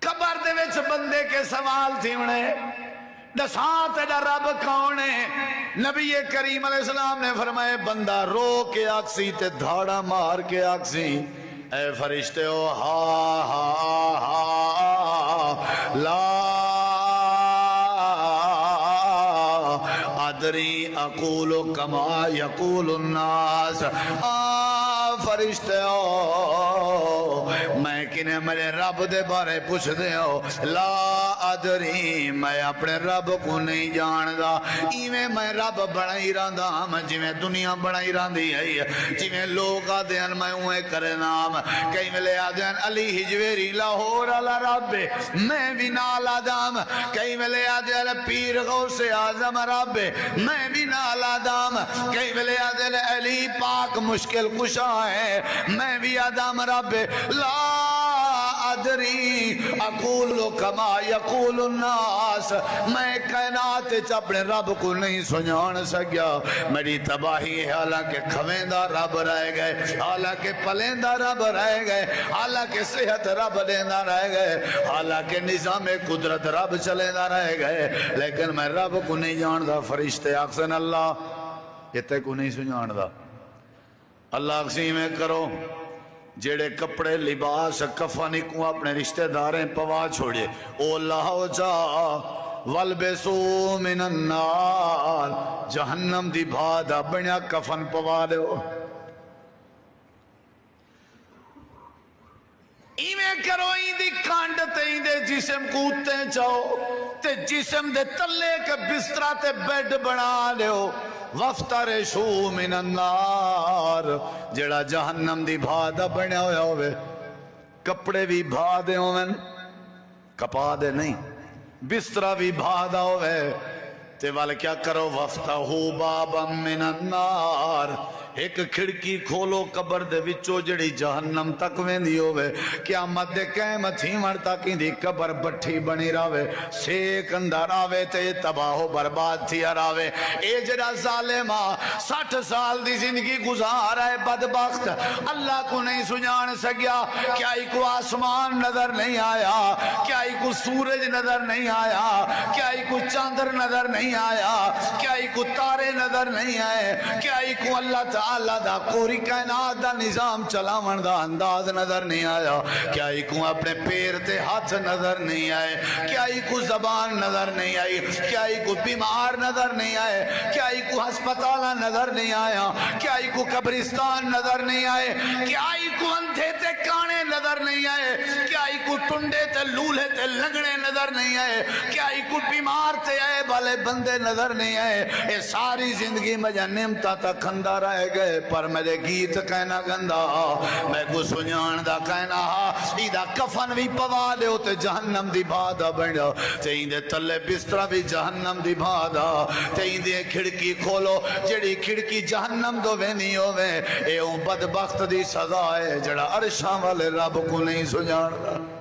قبر دے وچ بندے کے سوال تھی ہونے دساں تیرا رب کون ہے؟ نبی کریم علیہ السلام نے فرمائے بندہ رو کے آکسی تے دھاڑا مار کے آکسی اے فرشتے ہو ہا ہا ہا لا ادری اقول کما یقول الناس فرشتے ہو میں کنے میرے رب دے بارے پوچھ دے ہو لا ادری میں اپنے رب کو نہیں جاندہ ایویں میں رب بڑھائی راندہ میں جویں دنیا بڑھائی راندی ہے جویں لوگ آدھیں میں اوے کرے نام کئی ملے آدھیں علی ہجویری لاہور علا رب میں بھی نال آدم کئی ملے آدھیں پیر غوث اعظم رب میں بھی نال آدم کئی ملے آدھیں علی پاک مشکل کشا ہے میں بھی آدم رب لا ادری اقول کما یقول الناس میں کائنات اپنے رب کو نہیں سنجھان سکیا میری تباہی ہے حالانکہ کھویندہ رب رہ گئے حالانکہ پلیندہ رب رہ گئے حالانکہ صحت رب دیندہ رہ گئے حالانکہ نظام قدرت رب چلیندہ رہ گئے لیکن میں رب کو نہیں جاندہ فرشتے اکسن اللہ یہ تے کو نہیں سنجھاندہ اللہ اکسی میں کرو جیڑے کپڑے لباس کفنی کو اپنے رشتہ داریں پوا چھوڑے او اللہ ہو جا والبسو من النار جہنم دی بھادا بنیا کفن پوا دے ہو ایویں کرو ایندی کانڈ تے ایندے جسم کوتے چاہو تے جسم دے تلے کے بسترہ تے بیڈ بنا لے ہو وَافْتَرِشُوا مِنَ النَّارِ جڑا جہنم دی بھادا بنیا ہویا ہوئے کپڑے بھی بھادے ہوئے کپا دے نہیں بسترہ بھی بھادا ہوئے تے والے کیا کرو وَافْتَحُوا بَابًا مِنَ النَّارِ ایک کھڑکی کھولو قبر دے وچو جڑی جہنم تک ویندی ہوئے قیامت دے قیمت ہی مرتا کی دی قبر بٹھی بنی راوے سیک اندر آوے تے تباہ و برباد تھی راوے اے جڑا ظالمہ 60 سال دی زندگی گزار ہے بدبخت اللہ کو نہیں سنجھان سکیا کیا ہی کو آسمان نظر نہیں آیا کیا ہی کو سورج نظر نہیں آیا کیا ہی کو چاندر نظر نہیں آیا کیا ہی کو تارے نظر نہیں آئے کیا ہی کو اللہ تعالی اللہ دا پوری کائنات دا نظام چلاون دا انداز نظر نہیں آیا کیا ہی کو اپنے پیر تے ہاتھ نظر نہیں آئے کیا ہی کو زبان نظر نہیں آئی کیا ہی کو بیمار نظر نہیں آئے کیا ہی کو ہسپتالہ نظر نہیں آیا کیا ہی کو قبرستان نظر نہیں آئے کیا ہی کو اندھے تے کانے نظر نہیں آئے کیا ہی کو ٹنڈے تے لولے تے لنگڑے نظر نہیں آئے کیا ہی کو بیمار تے آئے بالے بندے نظر نہیں آئے اے ساری زندگی میں جنمتا تا کھندہ رہے گئے پر میرے گیت کہنا گندہ میں کو سنیان دا کہنا ایدہ کفن بھی پوا دے ہوتے جہنم دی بھادا بڑھا تیندے تلے بسترہ بھی جہنم دی بھادا تیندے کھڑکی کھولو جڑی کھڑکی جہنم دو وینی ہوئے اے بدبخت دی سزا ہے جڑا عرشاں والے رب کو نہیں سنیان دا